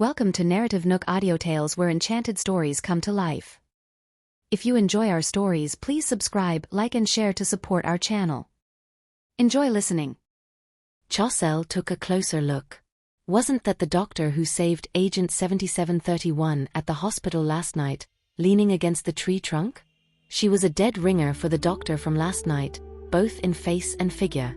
Welcome to NarrativeNook Audiotales, where enchanted stories come to life. If you enjoy our stories, please subscribe, like and share to support our channel. Enjoy listening. Chaucel took a closer look. Wasn't that the doctor who saved Agent 7731 at the hospital last night, leaning against the tree trunk? She was a dead ringer for the doctor from last night, both in face and figure.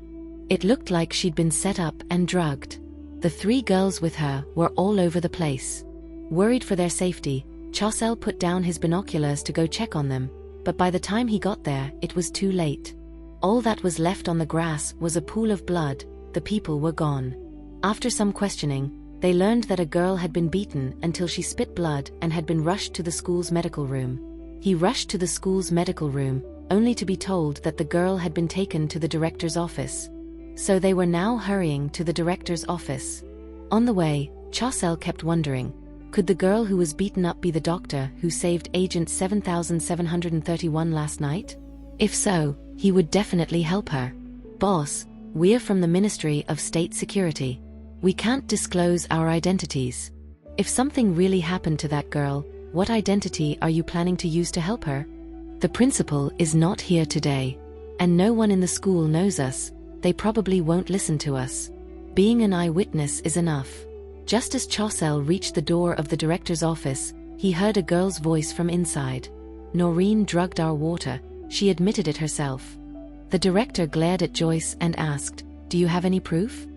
It looked like she'd been set up and drugged. The three girls with her were all over the place. Worried for their safety, Chaucel put down his binoculars to go check on them, but by the time he got there, it was too late. All that was left on the grass was a pool of blood. The people were gone. After some questioning, they learned that a girl had been beaten until she spit blood and had been rushed to the school's medical room. He rushed to the school's medical room, only to be told that the girl had been taken to the director's office. So they were now hurrying to the director's office. On the way, Chaucel kept wondering, could the girl who was beaten up be the doctor who saved Agent 7731 last night? If so, he would definitely help her. Boss, we're from the Ministry of State Security. We can't disclose our identities. If something really happened to that girl, what identity are you planning to use to help her? The principal is not here today. And no one in the school knows us. They probably won't listen to us. Being an eyewitness is enough. Just as Chaucel reached the door of the director's office, he heard a girl's voice from inside. Noreen drugged our water. She admitted it herself. The director glared at Joyce and asked, "Do you have any proof?"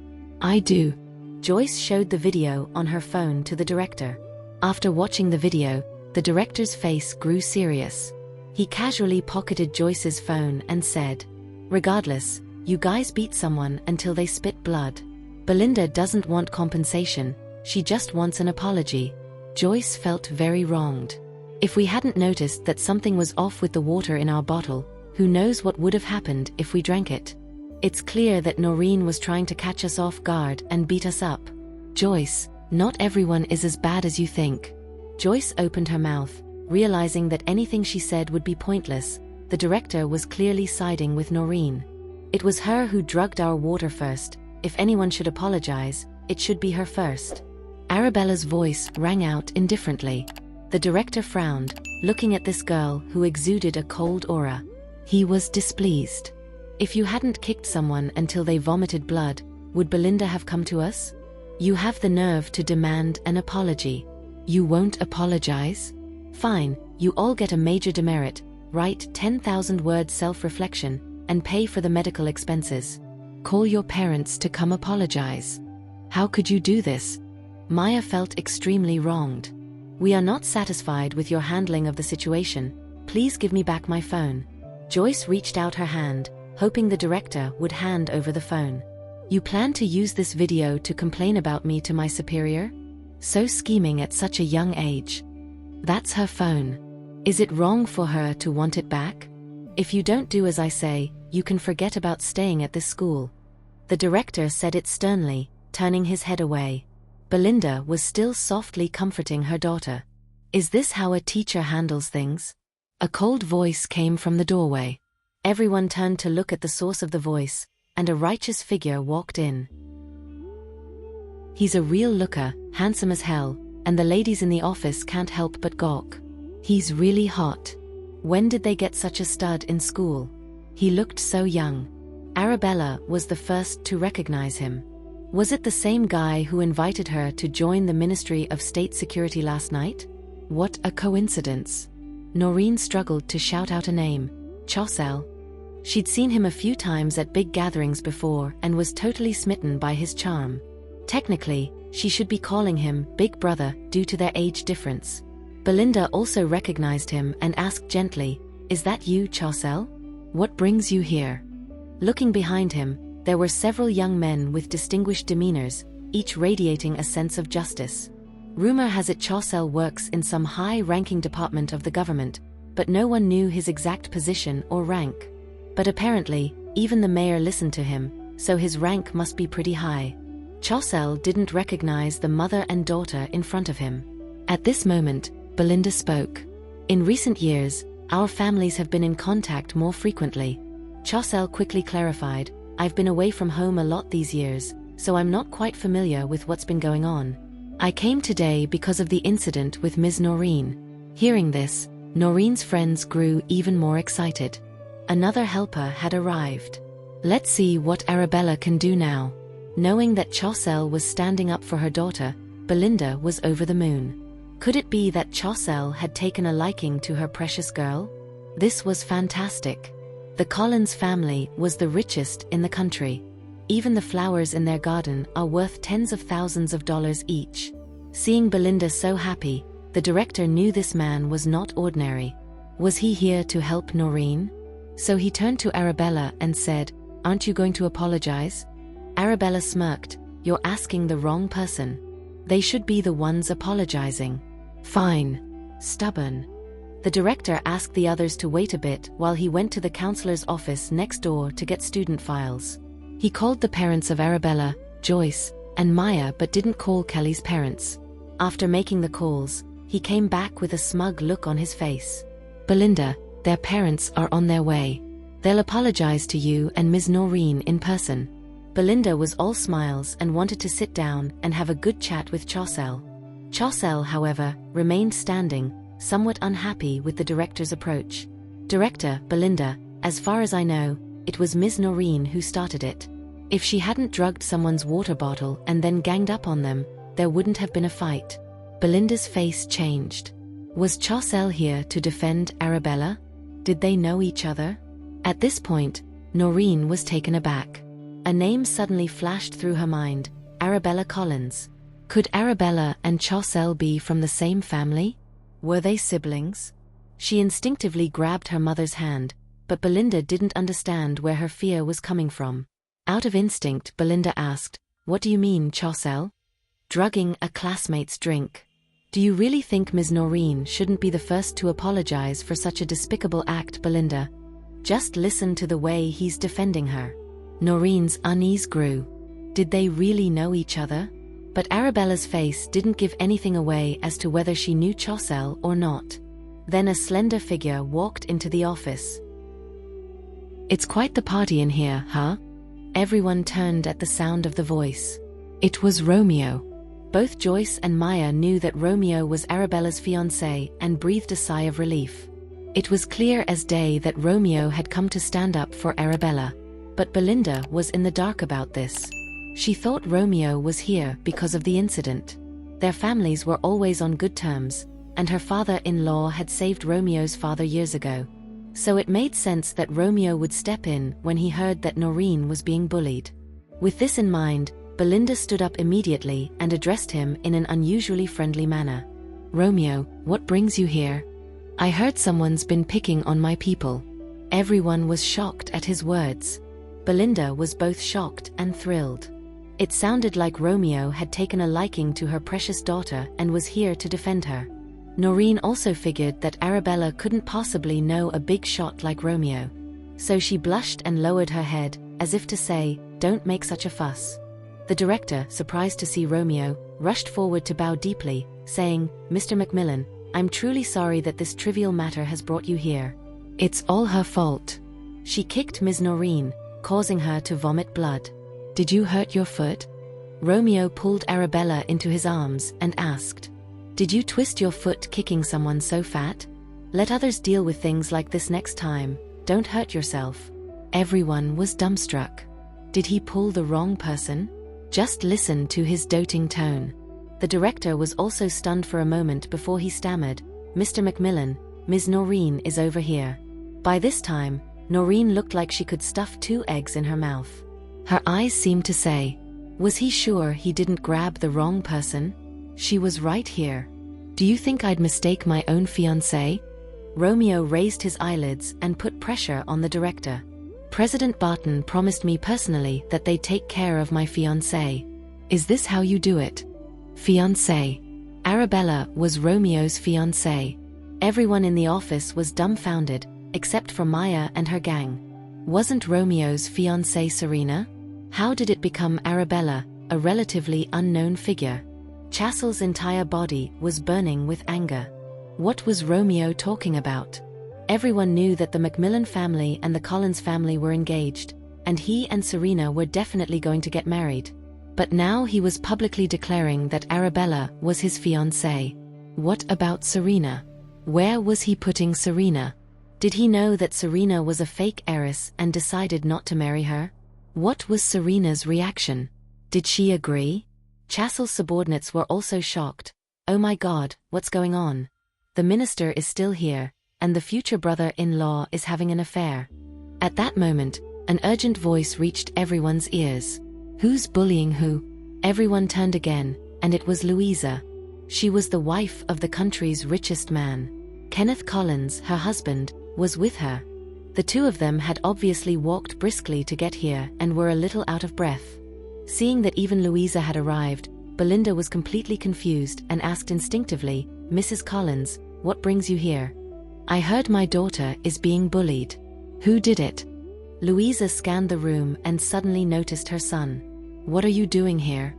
"I do." Joyce showed the video on her phone to the director. After watching the video, the director's face grew serious. He casually pocketed Joyce's phone and said, "Regardless, you guys beat someone until they spit blood. Belinda doesn't want compensation, she just wants an apology." Joyce felt very wronged. If we hadn't noticed that something was off with the water in our bottle, who knows what would have happened if we drank it? It's clear that Noreen was trying to catch us off guard and beat us up. "Joyce, not everyone is as bad as you think." Joyce opened her mouth, realizing that anything she said would be pointless. The director was clearly siding with Noreen. It was her who drugged our water first. If anyone should apologize, it should be her first. Arabella's voice rang out indifferently. The director frowned, looking at this girl who exuded a cold aura. He was displeased. "If you hadn't kicked someone until they vomited blood, would Belinda have come to us? You have the nerve to demand an apology. You won't apologize? Fine, you all get a major demerit. Write 10,000 words self-reflection, and pay for the medical expenses. Call your parents to come apologize." How could you do this? Maya felt extremely wronged. "We are not satisfied with your handling of the situation. Please give me back my phone." Joyce reached out her hand, hoping the director would hand over the phone. "You plan to use this video to complain about me to my superior? So scheming at such a young age." "That's her phone. Is it wrong for her to want it back? If you don't do as I say, you can forget about staying at this school." The director said it sternly, turning his head away. Belinda was still softly comforting her daughter. "Is this how a teacher handles things?" A cold voice came from the doorway. Everyone turned to look at the source of the voice, and a righteous figure walked in. He's a real looker, handsome as hell, and the ladies in the office can't help but gawk. He's really hot. When did they get such a stud in school? He looked so young. Arabella was the first to recognize him. Was it the same guy who invited her to join the Ministry of State Security last night? What a coincidence. Noreen struggled to shout out a name. Chaucel. She'd seen him a few times at big gatherings before and was totally smitten by his charm. Technically, she should be calling him Big Brother due to their age difference. Belinda also recognized him and asked gently, "Is that you, Chaucel? What brings you here?" Looking behind him, there were several young men with distinguished demeanors, each radiating a sense of justice. Rumor has it Chaucel works in some high-ranking department of the government, but no one knew his exact position or rank. But apparently, even the mayor listened to him, so his rank must be pretty high. Chaucel didn't recognize the mother and daughter in front of him. At this moment, Belinda spoke. "In recent years, our families have been in contact more frequently." Chaucel quickly clarified, "I've been away from home a lot these years, so I'm not quite familiar with what's been going on." I came today because of the incident with Ms. Noreen. Hearing this, Noreen's friends grew even more excited. Another helper had arrived. Let's see what Arabella can do now. Knowing that Chaucel was standing up for her daughter, Belinda was over the moon. Could it be that Chaucel had taken a liking to her precious girl? This was fantastic. The Collins family was the richest in the country. Even the flowers in their garden are worth tens of thousands of dollars each. Seeing Belinda so happy, the director knew this man was not ordinary. Was he here to help Noreen? So he turned to Arabella and said, "Aren't you going to apologize?" Arabella smirked. "You're asking the wrong person. They should be the ones apologizing." "Fine. Stubborn." The director asked the others to wait a bit while he went to the counselor's office next door to get student files. He called the parents of Arabella, Joyce, and Maya but didn't call Kelly's parents. After making the calls, he came back with a smug look on his face. "Belinda, their parents are on their way. They'll apologize to you and Ms. Noreen in person." Belinda was all smiles and wanted to sit down and have a good chat with Chaucel. Chaucel, however, remained standing, somewhat unhappy with the director's approach. "Director, Belinda, as far as I know, it was Ms. Noreen who started it. If she hadn't drugged someone's water bottle and then ganged up on them, there wouldn't have been a fight." Belinda's face changed. Was Chaucel here to defend Arabella? Did they know each other? At this point, Noreen was taken aback. A name suddenly flashed through her mind: Arabella Collins. Could Arabella and Chaucel be from the same family? Were they siblings? She instinctively grabbed her mother's hand, but Belinda didn't understand where her fear was coming from. Out of instinct, Belinda asked, "What do you mean, Chaucel?" "Drugging a classmate's drink. Do you really think Ms. Noreen shouldn't be the first to apologize for such a despicable act, Belinda? Just listen to the way he's defending her." Noreen's unease grew. Did they really know each other? But Arabella's face didn't give anything away as to whether she knew Chaucel or not. Then a slender figure walked into the office. "It's quite the party in here, huh?" Everyone turned at the sound of the voice. It was Romeo. Both Joyce and Maya knew that Romeo was Arabella's fiancé and breathed a sigh of relief. It was clear as day that Romeo had come to stand up for Arabella. But Belinda was in the dark about this. She thought Romeo was here because of the incident. Their families were always on good terms, and her father-in-law had saved Romeo's father years ago. So it made sense that Romeo would step in when he heard that Noreen was being bullied. With this in mind, Belinda stood up immediately and addressed him in an unusually friendly manner. "Romeo, what brings you here? I heard someone's been picking on my people." Everyone was shocked at his words. Belinda was both shocked and thrilled. It sounded like Romeo had taken a liking to her precious daughter and was here to defend her. Noreen also figured that Arabella couldn't possibly know a big shot like Romeo. So she blushed and lowered her head, as if to say, "Don't make such a fuss." The director, surprised to see Romeo, rushed forward to bow deeply, saying, "Mr. Macmillan, I'm truly sorry that this trivial matter has brought you here. It's all her fault. She kicked Ms. Noreen, causing her to vomit blood. Did you hurt your foot?" Romeo pulled Arabella into his arms and asked, "Did you twist your foot kicking someone so fat? Let others deal with things like this next time, don't hurt yourself." Everyone was dumbstruck. Did he pull the wrong person? Just listen to his doting tone. The director was also stunned for a moment before he stammered, "Mr. Macmillan, Ms. Noreen is over here." By this time, Noreen looked like she could stuff 2 eggs in her mouth. Her eyes seemed to say, was he sure he didn't grab the wrong person? She was right here. "Do you think I'd mistake my own fiancé?" Romeo raised his eyelids and put pressure on the director. "President Barton promised me personally that they'd take care of my fiancé. Is this how you do it?" Fiancé. Arabella was Romeo's fiancé. Everyone in the office was dumbfounded, except for Maya and her gang. Wasn't Romeo's fiancée Serena? How did it become Arabella, a relatively unknown figure? Chaucel's entire body was burning with anger. What was Romeo talking about? Everyone knew that the Macmillan family and the Collins family were engaged, and he and Serena were definitely going to get married. But now he was publicly declaring that Arabella was his fiancée. What about Serena? Where was he putting Serena? Did he know that Serena was a fake heiress and decided not to marry her? What was Serena's reaction? Did she agree? Chassel's subordinates were also shocked. Oh my God, what's going on? The minister is still here, and the future brother-in-law is having an affair. At that moment, an urgent voice reached everyone's ears. Who's bullying who? Everyone turned again, and it was Louisa. She was the wife of the country's richest man. Kenneth Collins, her husband, was with her. The two of them had obviously walked briskly to get here and were a little out of breath. Seeing that even Louisa had arrived, Belinda was completely confused and asked instinctively, "Mrs. Collins, what brings you here?" "I heard my daughter is being bullied." "Who did it?" Louisa scanned the room and suddenly noticed her son. "What are you doing here?"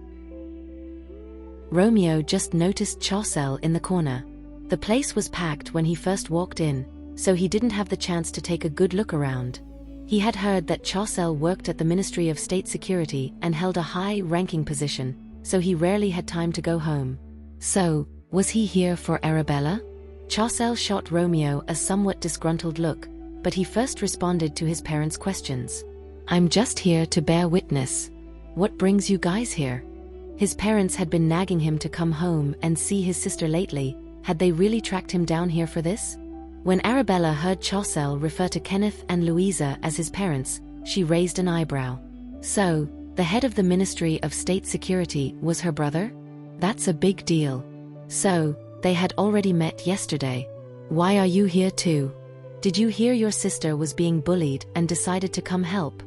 Romeo just noticed Chassel in the corner. The place was packed when he first walked in, so he didn't have the chance to take a good look around. He had heard that Chassel worked at the Ministry of State Security and held a high-ranking position, so he rarely had time to go home. So, was he here for Arabella? Chassel shot Romeo a somewhat disgruntled look, but he first responded to his parents' questions. "I'm just here to bear witness. What brings you guys here?" His parents had been nagging him to come home and see his sister lately. Had they really tracked him down here for this? When Arabella heard Chassel refer to Kenneth and Louisa as his parents, she raised an eyebrow. So, the head of the Ministry of State Security was her brother? That's a big deal. So, they had already met yesterday. Why are you here too? Did you hear your sister was being bullied and decided to come help?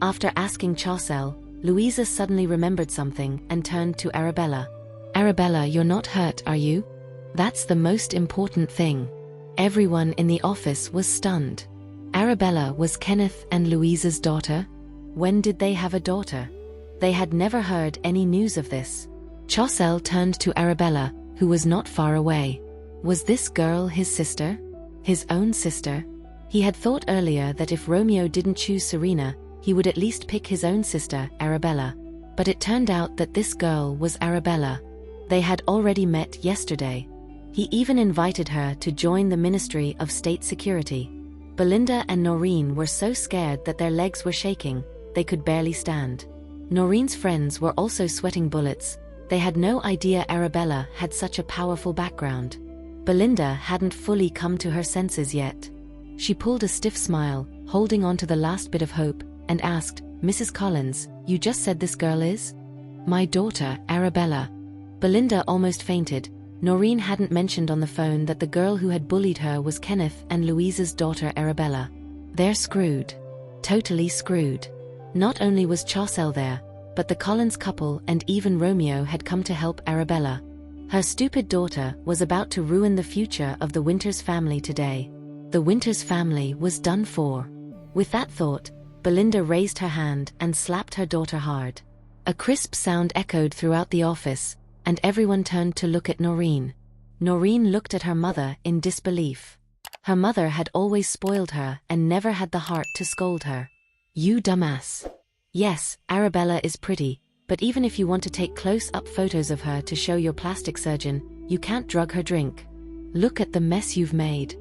After asking Chassel, Louisa suddenly remembered something and turned to Arabella. "Arabella, you're not hurt, are you? That's the most important thing." Everyone in the office was stunned. Arabella was Kenneth and Louisa's daughter? When did they have a daughter? They had never heard any news of this. Chassel turned to Arabella, who was not far away. Was this girl his sister? His own sister? He had thought earlier that if Romeo didn't choose Serena, he would at least pick his own sister, Arabella. But it turned out that this girl was Arabella. They had already met yesterday. He even invited her to join the Ministry of State Security. Belinda and Noreen were so scared that their legs were shaking, they could barely stand. Noreen's friends were also sweating bullets. They had no idea Arabella had such a powerful background. Belinda hadn't fully come to her senses yet. She pulled a stiff smile, holding on to the last bit of hope, and asked, "Mrs. Collins, you just said this girl is?" "My daughter, Arabella." Belinda almost fainted. Noreen hadn't mentioned on the phone that the girl who had bullied her was Kenneth and Louisa's daughter Arabella. They're screwed. Totally screwed. Not only was Chassel there, but the Collins couple and even Romeo had come to help Arabella. Her stupid daughter was about to ruin the future of the Winters family today. The Winters family was done for. With that thought, Belinda raised her hand and slapped her daughter hard. A crisp sound echoed throughout the office, and everyone turned to look at Noreen. Noreen looked at her mother in disbelief. Her mother had always spoiled her and never had the heart to scold her. "You dumbass." Yes, Arabella is pretty, but even if you want to take close-up photos of her to show your plastic surgeon, you can't drug her drink. Look at the mess you've made.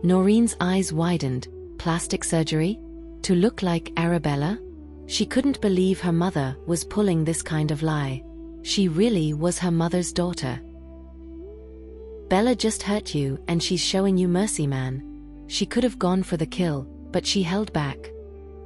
Noreen's eyes widened. Plastic surgery? To look like Arabella? She couldn't believe her mother was pulling this kind of lie. She really was her mother's daughter. "Bella just hurt you and she's showing you mercy, man." She could have gone for the kill, but she held back.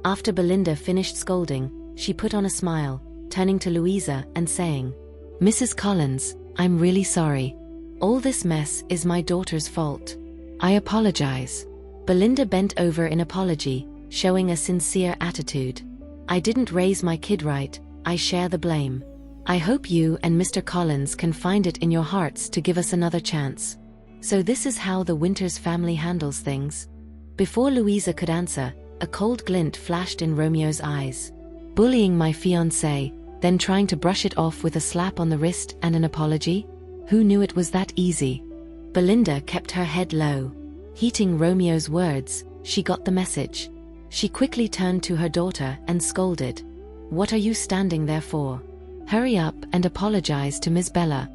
After Belinda finished scolding, she put on a smile, turning to Louisa and saying, "Mrs. Collins, I'm really sorry. All this mess is my daughter's fault. I apologize." Belinda bent over in apology, showing a sincere attitude. "I didn't raise my kid right, I share the blame. I hope you and Mr. Collins can find it in your hearts to give us another chance." So this is how the Winters family handles things? Before Louisa could answer, a cold glint flashed in Romeo's eyes. Bullying my fiancé, then trying to brush it off with a slap on the wrist and an apology? Who knew it was that easy? Belinda kept her head low. Heating Romeo's words, she got the message. She quickly turned to her daughter and scolded. "What are you standing there for?" Hurry up and apologize to Miss Bella.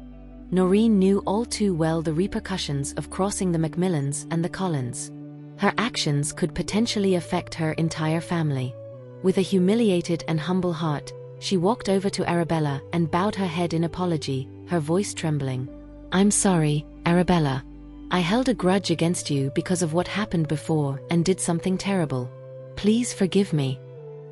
Noreen knew all too well the repercussions of crossing the Macmillans and the Collins. Her actions could potentially affect her entire family. With a humiliated and humble heart, she walked over to Arabella and bowed her head in apology, her voice trembling. "I'm sorry, Arabella. I held a grudge against you because of what happened before and did something terrible. Please forgive me."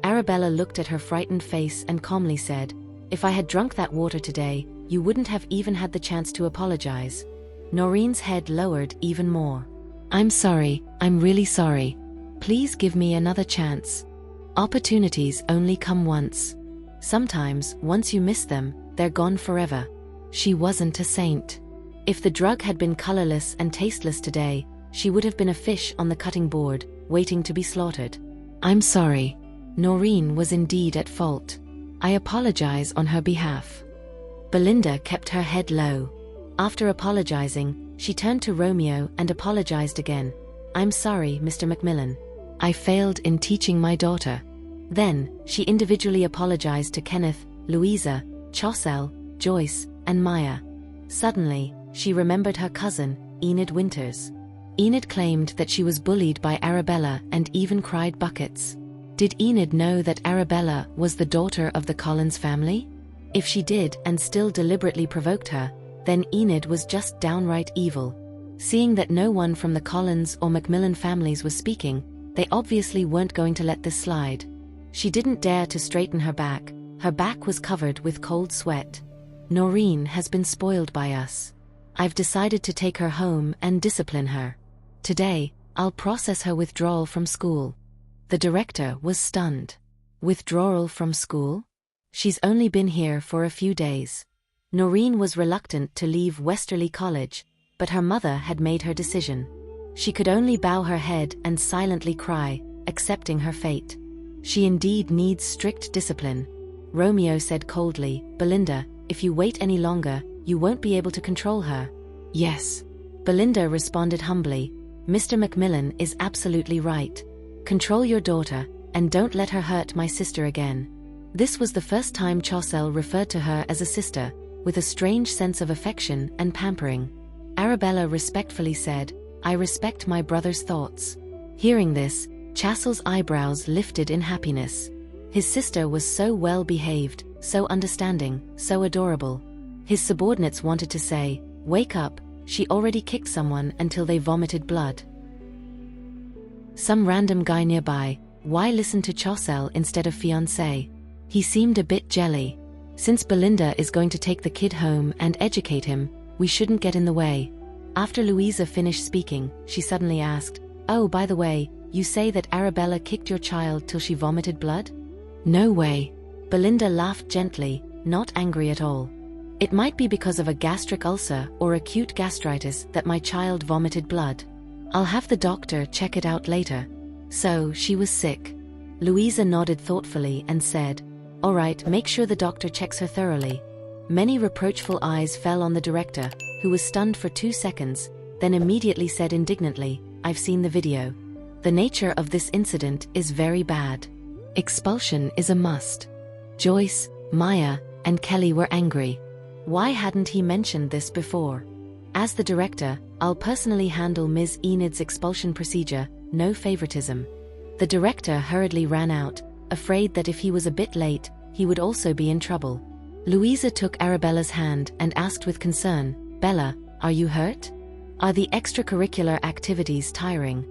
Arabella looked at her frightened face and calmly said, "If I had drunk that water today, you wouldn't have even had the chance to apologize." Noreen's head lowered even more. "I'm sorry, I'm really sorry. Please give me another chance. Opportunities only come once. Sometimes, once you miss them, they're gone forever." She wasn't a saint. If the drug had been colorless and tasteless today, she would have been a fish on the cutting board, waiting to be slaughtered. "I'm sorry. Noreen was indeed at fault. I apologize on her behalf." Belinda kept her head low. After apologizing, she turned to Romeo and apologized again. "I'm sorry, Mr. Macmillan. I failed in teaching my daughter." Then, she individually apologized to Kenneth, Louisa, Chaucel, Joyce, and Maya. Suddenly, she remembered her cousin, Enid Winters. Enid claimed that she was bullied by Arabella and even cried buckets. Did Enid know that Arabella was the daughter of the Collins family? If she did and still deliberately provoked her, then Enid was just downright evil. Seeing that no one from the Collins or Macmillan families was speaking, they obviously weren't going to let this slide. She didn't dare to straighten her back. Her back was covered with cold sweat. "Noreen has been spoiled by us. I've decided to take her home and discipline her. Today, I'll process her withdrawal from school." The director was stunned. Withdrawal from school? She's only been here for a few days. Noreen was reluctant to leave Westerly College, but her mother had made her decision. She could only bow her head and silently cry, accepting her fate. She indeed needs strict discipline. Romeo said coldly, "Belinda, if you wait any longer, you won't be able to control her." "Yes." Belinda responded humbly, "Mr. Macmillan is absolutely right. Control your daughter, and don't let her hurt my sister again." This was the first time Chaucel referred to her as a sister, with a strange sense of affection and pampering. Arabella respectfully said, "I respect my brother's thoughts." Hearing this, Chaucel's eyebrows lifted in happiness. His sister was so well behaved, so understanding, so adorable. His subordinates wanted to say, "Wake up, she already kicked someone until they vomited blood." Some random guy nearby, why listen to Chaucel instead of fiancé? He seemed a bit jelly. Since Belinda is going to take the kid home and educate him, we shouldn't get in the way. After Louisa finished speaking, she suddenly asked, "Oh, by the way, you say that Arabella kicked your child till she vomited blood?" "No way." Belinda laughed gently, not angry at all. "It might be because of a gastric ulcer or acute gastritis that my child vomited blood. I'll have the doctor check it out later." "So, she was sick." Louisa nodded thoughtfully and said, "All right, make sure the doctor checks her thoroughly." Many reproachful eyes fell on the director, who was stunned for 2 seconds, then immediately said indignantly, "I've seen the video. The nature of this incident is very bad. Expulsion is a must." Joyce, Maya, and Kelly were angry. Why hadn't he mentioned this before? As the director, I'll personally handle Ms. Enid's expulsion procedure, no favoritism. The director hurriedly ran out, afraid that if he was a bit late, he would also be in trouble. Louisa took Arabella's hand and asked with concern, "Bella, are you hurt? Are the extracurricular activities tiring?"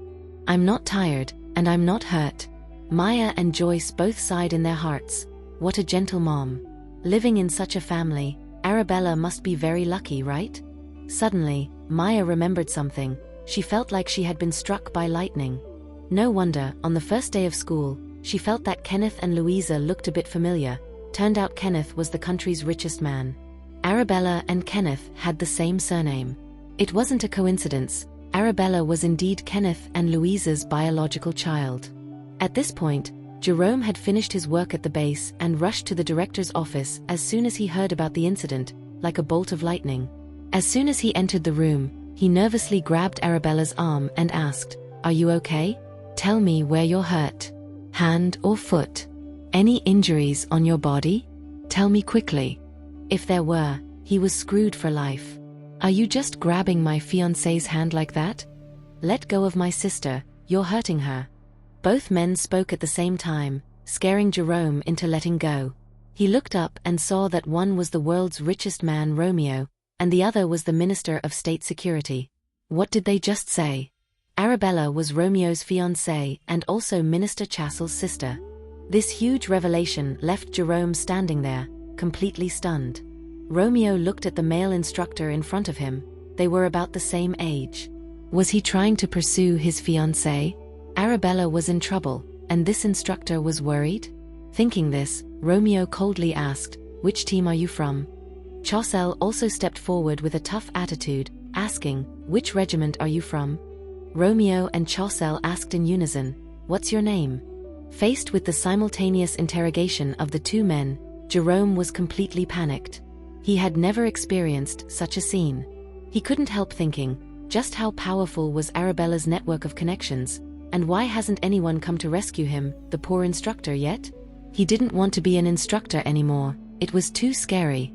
"I'm not tired, and I'm not hurt." Maya and Joyce both sighed in their hearts. What a gentle mom. Living in such a family, Arabella must be very lucky, right? Suddenly, Maya remembered something. She felt like she had been struck by lightning. No wonder, on the first day of school, she felt that Kenneth and Louisa looked a bit familiar. Turned out Kenneth was the country's richest man. Arabella and Kenneth had the same surname. It wasn't a coincidence. Arabella was indeed Kenneth and Louisa's biological child. At this point, Jerome had finished his work at the base and rushed to the director's office as soon as he heard about the incident, like a bolt of lightning. As soon as he entered the room, he nervously grabbed Arabella's arm and asked, "Are you okay? Tell me where you're hurt. Hand or foot? Any injuries on your body? Tell me quickly." If there were, he was screwed for life. Are you just grabbing my fiancé's hand like that? Let go of my sister, you're hurting her. Both men spoke at the same time, scaring Jerome into letting go. He looked up and saw that one was the world's richest man, Romeo, and the other was the Minister of State Security. What did they just say? Arabella was Romeo's fiancée and also Minister Chassel's sister. This huge revelation left Jerome standing there, completely stunned. Romeo looked at the male instructor in front of him. They were about the same age. Was he trying to pursue his fiancée? Arabella was in trouble, and this instructor was worried? Thinking this, Romeo coldly asked, "Which team are you from?" Chassel also stepped forward with a tough attitude, asking, "Which regiment are you from?" Romeo and Chassel asked in unison, "What's your name?" Faced with the simultaneous interrogation of the two men, Jerome was completely panicked. He had never experienced such a scene. He couldn't help thinking, just how powerful was Arabella's network of connections, and why hasn't anyone come to rescue him, the poor instructor, yet? He didn't want to be an instructor anymore, it was too scary.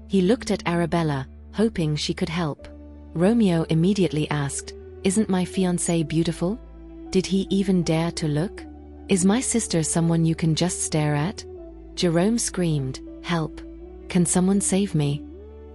He looked at Arabella, hoping she could help. Romeo immediately asked, "Isn't my fiancé beautiful? Did he even dare to look? Is my sister someone you can just stare at?" Jerome screamed, "Help! Can someone save me?"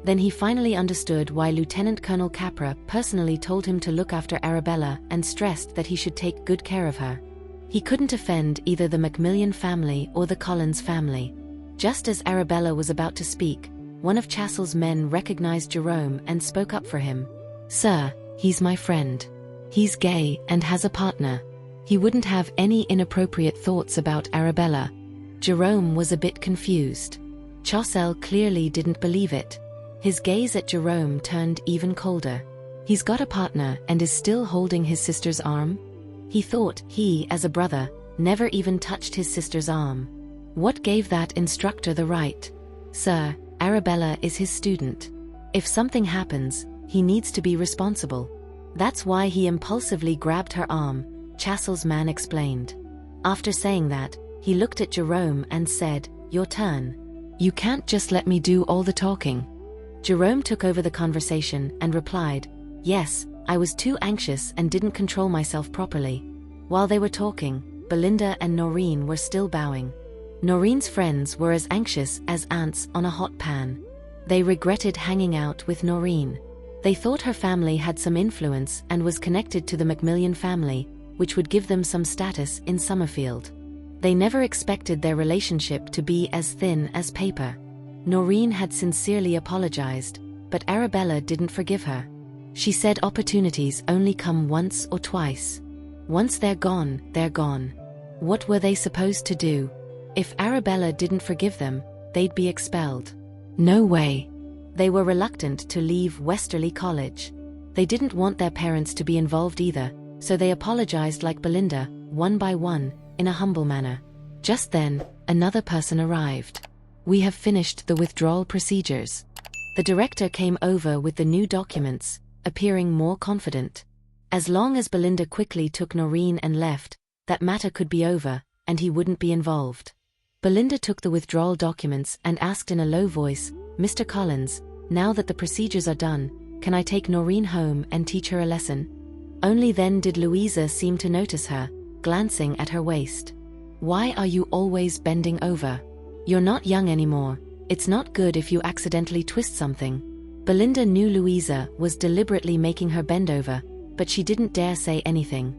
Then he finally understood why Lieutenant Colonel Capra personally told him to look after Arabella and stressed that he should take good care of her. He couldn't offend either the Macmillan family or the Collins family. Just as Arabella was about to speak, one of Chassel's men recognized Jerome and spoke up for him. "Sir, he's my friend. He's gay and has a partner. He wouldn't have any inappropriate thoughts about Arabella." Jerome was a bit confused. Chassel clearly didn't believe it. His gaze at Jerome turned even colder. He's got a partner and is still holding his sister's arm? He thought he, as a brother, never even touched his sister's arm. What gave that instructor the right? "Sir, Arabella is his student. If something happens, he needs to be responsible. That's why he impulsively grabbed her arm," Chassel's man explained. After saying that, he looked at Jerome and said, "Your turn. You can't just let me do all the talking." Jerome took over the conversation and replied, "Yes, I was too anxious and didn't control myself properly." While they were talking, Belinda and Noreen were still bowing. Noreen's friends were as anxious as ants on a hot pan. They regretted hanging out with Noreen. They thought her family had some influence and was connected to the Macmillan family, which would give them some status in Summerfield. They never expected their relationship to be as thin as paper. Noreen had sincerely apologized, but Arabella didn't forgive her. She said opportunities only come once or twice. Once they're gone, they're gone. What were they supposed to do? If Arabella didn't forgive them, they'd be expelled. No way. They were reluctant to leave Westerly College. They didn't want their parents to be involved either, so they apologized like Belinda, one by one, in a humble manner. Just then, another person arrived. "We have finished the withdrawal procedures." The director came over with the new documents, appearing more confident. As long as Belinda quickly took Noreen and left, that matter could be over, and he wouldn't be involved. Belinda took the withdrawal documents and asked in a low voice, "Mr. Collins, now that the procedures are done, can I take Noreen home and teach her a lesson?" Only then did Louisa seem to notice her, glancing at her waist. "Why are you always bending over? You're not young anymore. It's not good if you accidentally twist something." Belinda knew Louisa was deliberately making her bend over, but she didn't dare say anything.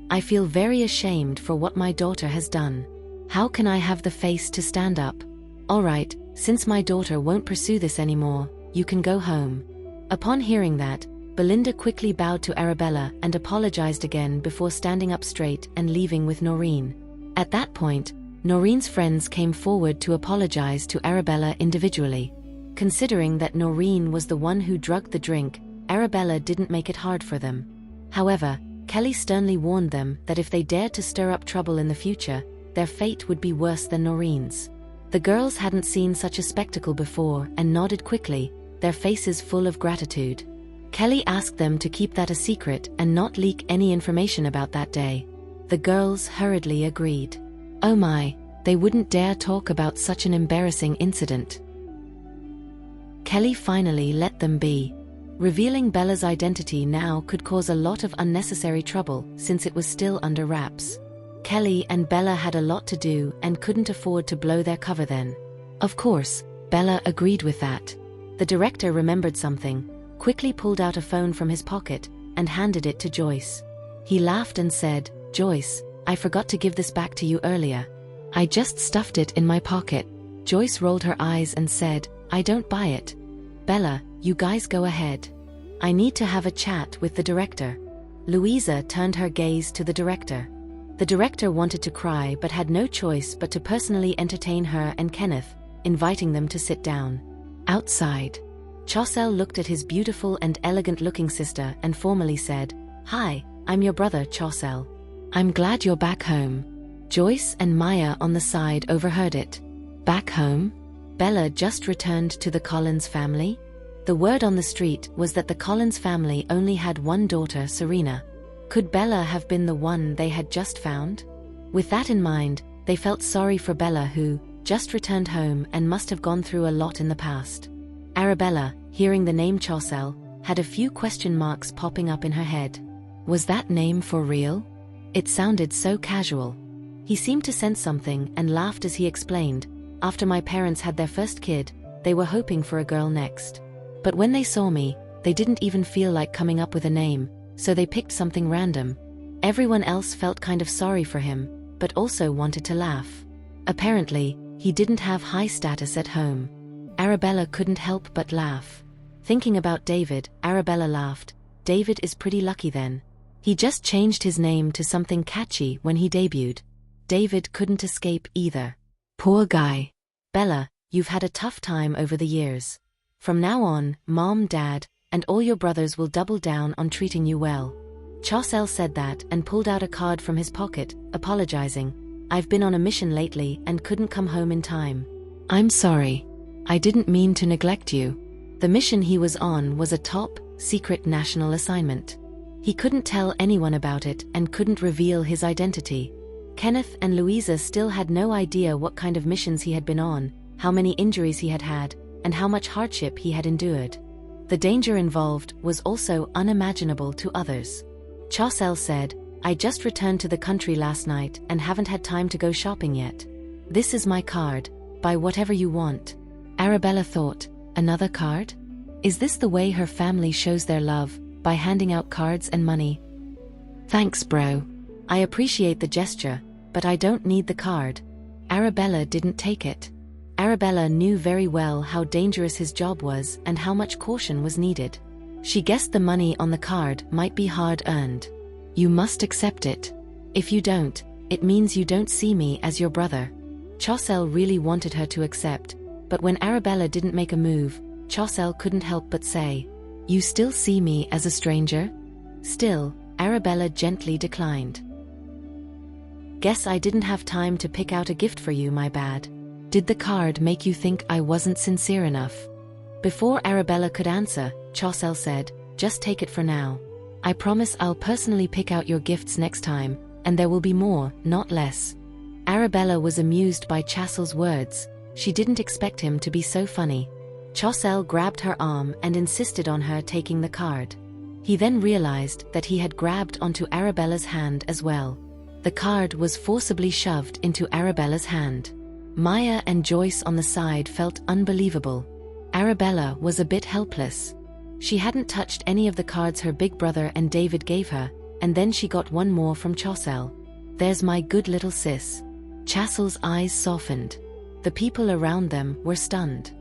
"I feel very ashamed for what my daughter has done. How can I have the face to stand up? All right, since my daughter won't pursue this anymore, you can go home." Upon hearing that, Belinda quickly bowed to Arabella and apologized again before standing up straight and leaving with Noreen. At that point, Noreen's friends came forward to apologize to Arabella individually. Considering that Noreen was the one who drugged the drink, Arabella didn't make it hard for them. However, Kelly sternly warned them that if they dared to stir up trouble in the future, their fate would be worse than Noreen's. The girls hadn't seen such a spectacle before and nodded quickly, their faces full of gratitude. Kelly asked them to keep that a secret and not leak any information about that day. The girls hurriedly agreed. Oh my, they wouldn't dare talk about such an embarrassing incident. Kelly finally let them be. Revealing Bella's identity now could cause a lot of unnecessary trouble since it was still under wraps. Kelly and Bella had a lot to do and couldn't afford to blow their cover then. Of course, Bella agreed with that. The director remembered something, quickly pulled out a phone from his pocket, and handed it to Joyce. He laughed and said, "Joyce, I forgot to give this back to you earlier. I just stuffed it in my pocket." Joyce rolled her eyes and said, "I don't buy it." "Bella, you guys go ahead. I need to have a chat with the director." Louisa turned her gaze to the director. The director wanted to cry but had no choice but to personally entertain her and Kenneth, inviting them to sit down. Outside, Chaucel looked at his beautiful and elegant-looking sister and formally said, "Hi, I'm your brother, Chaucel. I'm glad you're back home." Joyce and Maya on the side overheard it. Back home? Bella just returned to the Collins family? The word on the street was that the Collins family only had one daughter, Serena. Could Bella have been the one they had just found? With that in mind, they felt sorry for Bella, who just returned home and must have gone through a lot in the past. Arabella, hearing the name Chaucel, had a few question marks popping up in her head. Was that name for real? It sounded so casual. He seemed to sense something and laughed as he explained, "After my parents had their first kid, they were hoping for a girl next. But when they saw me, they didn't even feel like coming up with a name, so they picked something random." Everyone else felt kind of sorry for him, but also wanted to laugh. Apparently, he didn't have high status at home. Arabella couldn't help but laugh. Thinking about David, Arabella laughed. David is pretty lucky then. He just changed his name to something catchy when he debuted. David couldn't escape either. Poor guy. Bella, you've had a tough time over the years. From now on, Mom, Dad, and all your brothers will double down on treating you well. Chaucel said that and pulled out a card from his pocket, apologizing. "I've been on a mission lately and couldn't come home in time. I'm sorry. I didn't mean to neglect you." The mission he was on was a top, secret national assignment. He couldn't tell anyone about it and couldn't reveal his identity. Kenneth and Louisa still had no idea what kind of missions he had been on, how many injuries he had had, and how much hardship he had endured. The danger involved was also unimaginable to others. Chaucel said, "I just returned to the country last night and haven't had time to go shopping yet. This is my card, buy whatever you want." Arabella thought, another card? Is this the way her family shows their love, by handing out cards and money? "Thanks, bro. I appreciate the gesture, but I don't need the card." Arabella didn't take it. Arabella knew very well how dangerous his job was and how much caution was needed. She guessed the money on the card might be hard-earned. "You must accept it. If you don't, it means you don't see me as your brother." Chaucel really wanted her to accept, but when Arabella didn't make a move, Chaucel couldn't help but say, "You still see me as a stranger?" Still, Arabella gently declined. "Guess I didn't have time to pick out a gift for you, my bad. Did the card make you think I wasn't sincere enough?" Before Arabella could answer, Chaucel said, "Just take it for now. I promise I'll personally pick out your gifts next time, and there will be more, not less." Arabella was amused by Chaucel's words. She didn't expect him to be so funny. Chaucel grabbed her arm and insisted on her taking the card. He then realized that he had grabbed onto Arabella's hand as well. The card was forcibly shoved into Arabella's hand. Maya and Joyce on the side felt unbelievable. Arabella was a bit helpless. She hadn't touched any of the cards her big brother and David gave her, and then she got one more from Chaucel. "There's my good little sis." Chaucel's eyes softened. The people around them were stunned.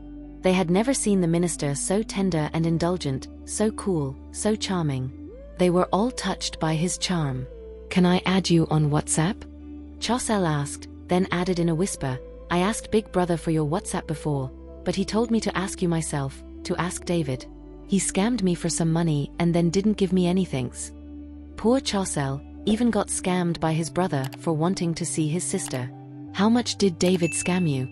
They had never seen the minister so tender and indulgent, so cool, so charming. They were all touched by his charm. "Can I add you on WhatsApp?" Chaucel asked, then added in a whisper, "I asked Big Brother for your WhatsApp before, but he told me to ask you myself, to ask David. He scammed me for some money and then didn't give me anythings." Poor Chaucel even got scammed by his brother for wanting to see his sister. "How much did David scam you?"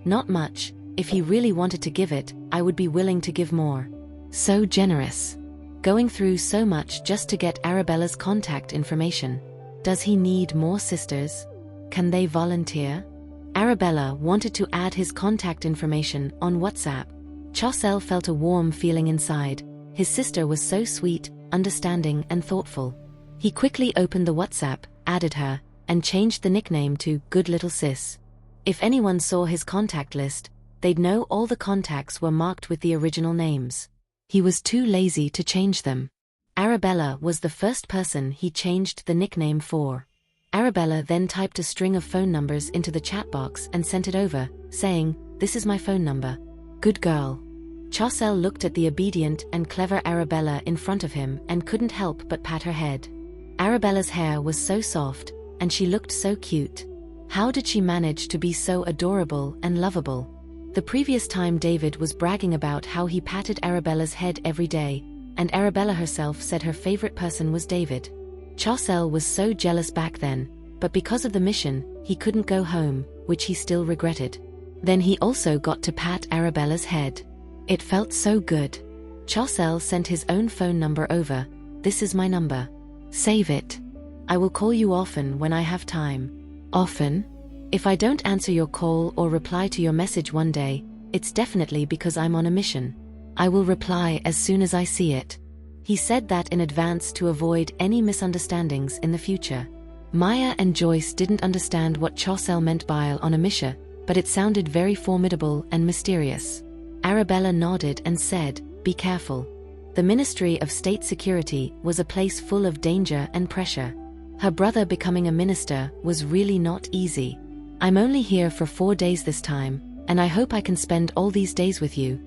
"Not much. If he really wanted to give it, I would be willing to give more." So generous. Going through so much just to get Arabella's contact information. Does he need more sisters? Can they volunteer? Arabella wanted to add his contact information on WhatsApp. Chaucel felt a warm feeling inside. His sister was so sweet, understanding and thoughtful. He quickly opened the WhatsApp, added her, and changed the nickname to Good Little Sis. If anyone saw his contact list, they'd know all the contacts were marked with the original names. He was too lazy to change them. Arabella was the first person he changed the nickname for. Arabella then typed a string of phone numbers into the chat box and sent it over, saying, "This is my phone number. Good girl." Chaucel looked at the obedient and clever Arabella in front of him and couldn't help but pat her head. Arabella's hair was so soft, and she looked so cute. How did she manage to be so adorable and lovable? The previous time David was bragging about how he patted Arabella's head every day, and Arabella herself said her favorite person was David. Chaucel was so jealous back then, but because of the mission, he couldn't go home, which he still regretted. Then he also got to pat Arabella's head. It felt so good. Chaucel sent his own phone number over. "This is my number. Save it. I will call you often when I have time." Often? If I don't answer your call or reply to your message one day, it's definitely because I'm on a mission. I will reply as soon as I see it. He said that in advance to avoid any misunderstandings in the future. Maya and Joyce didn't understand what Chaucel meant by on a mission, but it sounded very formidable and mysterious. Arabella nodded and said, "Be careful." The Ministry of State Security was a place full of danger and pressure. Her brother becoming a minister was really not easy. "I'm only here for 4 days this time, and I hope I can spend all these days with you."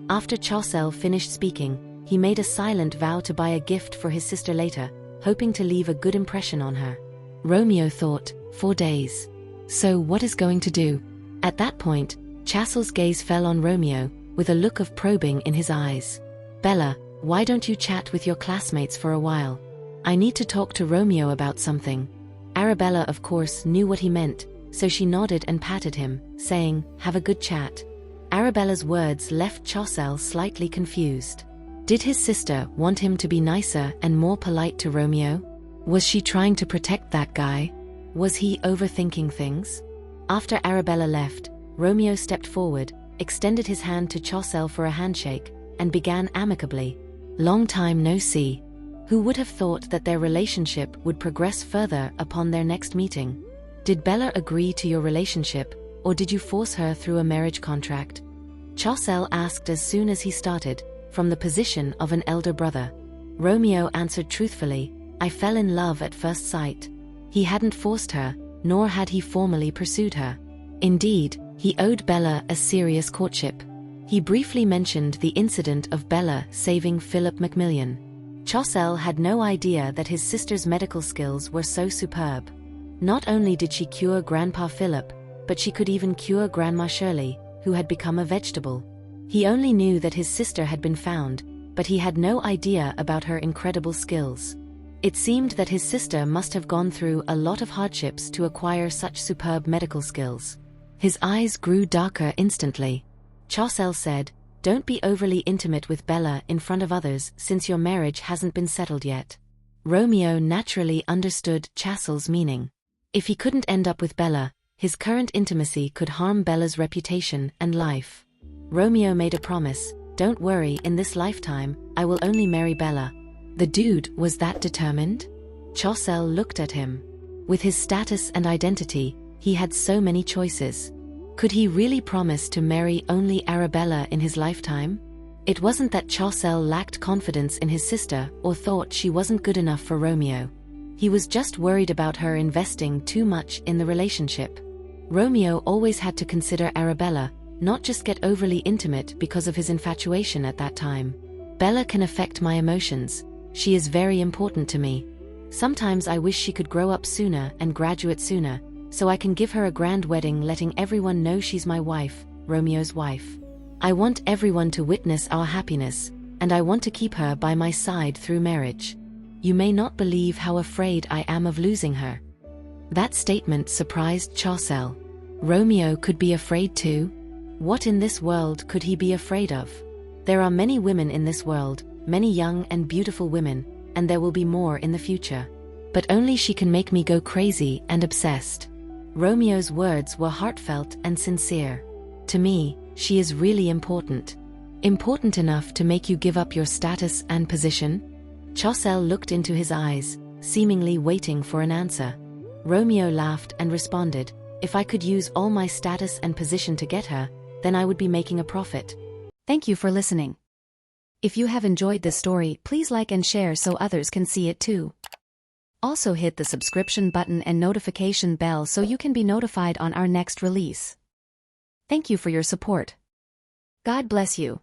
After Chaucel finished speaking, he made a silent vow to buy a gift for his sister later, hoping to leave a good impression on her. Romeo thought, 4 days. So what is going to do? At that point, Chaucel's gaze fell on Romeo, with a look of probing in his eyes. "Bella, why don't you chat with your classmates for a while? I need to talk to Romeo about something." Arabella of course knew what he meant, so she nodded and patted him, saying, "Have a good chat." Arabella's words left Chaucel slightly confused. Did his sister want him to be nicer and more polite to Romeo? Was she trying to protect that guy? Was he overthinking things? After Arabella left, Romeo stepped forward, extended his hand to Chaucel for a handshake, and began amicably, "Long time no see. Who would have thought that their relationship would progress further upon their next meeting? Did Bella agree to your relationship, or did you force her through a marriage contract?" Chaucel asked as soon as he started, from the position of an elder brother. Romeo answered truthfully, "I fell in love at first sight." He hadn't forced her, nor had he formally pursued her. Indeed, he owed Bella a serious courtship. He briefly mentioned the incident of Bella saving Philip Macmillan. Chaucel had no idea that his sister's medical skills were so superb. Not only did she cure Grandpa Philip, but she could even cure Grandma Shirley, who had become a vegetable. He only knew that his sister had been found, but he had no idea about her incredible skills. It seemed that his sister must have gone through a lot of hardships to acquire such superb medical skills. His eyes grew darker instantly. Chaucel said, "Don't be overly intimate with Bella in front of others since your marriage hasn't been settled yet." Romeo naturally understood Chaucel's meaning. If he couldn't end up with Bella, his current intimacy could harm Bella's reputation and life. Romeo made a promise, "Don't worry, in this lifetime, I will only marry Bella." The dude was that determined? Chaucel looked at him. With his status and identity, he had so many choices. Could he really promise to marry only Arabella in his lifetime? It wasn't that Chaucel lacked confidence in his sister or thought she wasn't good enough for Romeo. He was just worried about her investing too much in the relationship. Romeo always had to consider Arabella, not just get overly intimate because of his infatuation at that time. "Bella can affect my emotions. She is very important to me. Sometimes I wish she could grow up sooner and graduate sooner, so I can give her a grand wedding letting everyone know she's my wife, Romeo's wife. I want everyone to witness our happiness, and I want to keep her by my side through marriage. You may not believe how afraid I am of losing her." That statement surprised Chaucel. Romeo could be afraid too? What in this world could he be afraid of? There are many women in this world, many young and beautiful women, and there will be more in the future. But only she can make me go crazy and obsessed. Romeo's words were heartfelt and sincere. To me, She is really important. Important enough to make you give up your status and position? Chaucel looked into his eyes, seemingly waiting for an answer. Romeo laughed and responded, "If I could use all my status and position to get her, then I would be making a profit." Thank you for listening. If you have enjoyed this story, please like and share so others can see it too. Also hit the subscription button and notification bell so you can be notified on our next release. Thank you for your support. God bless you.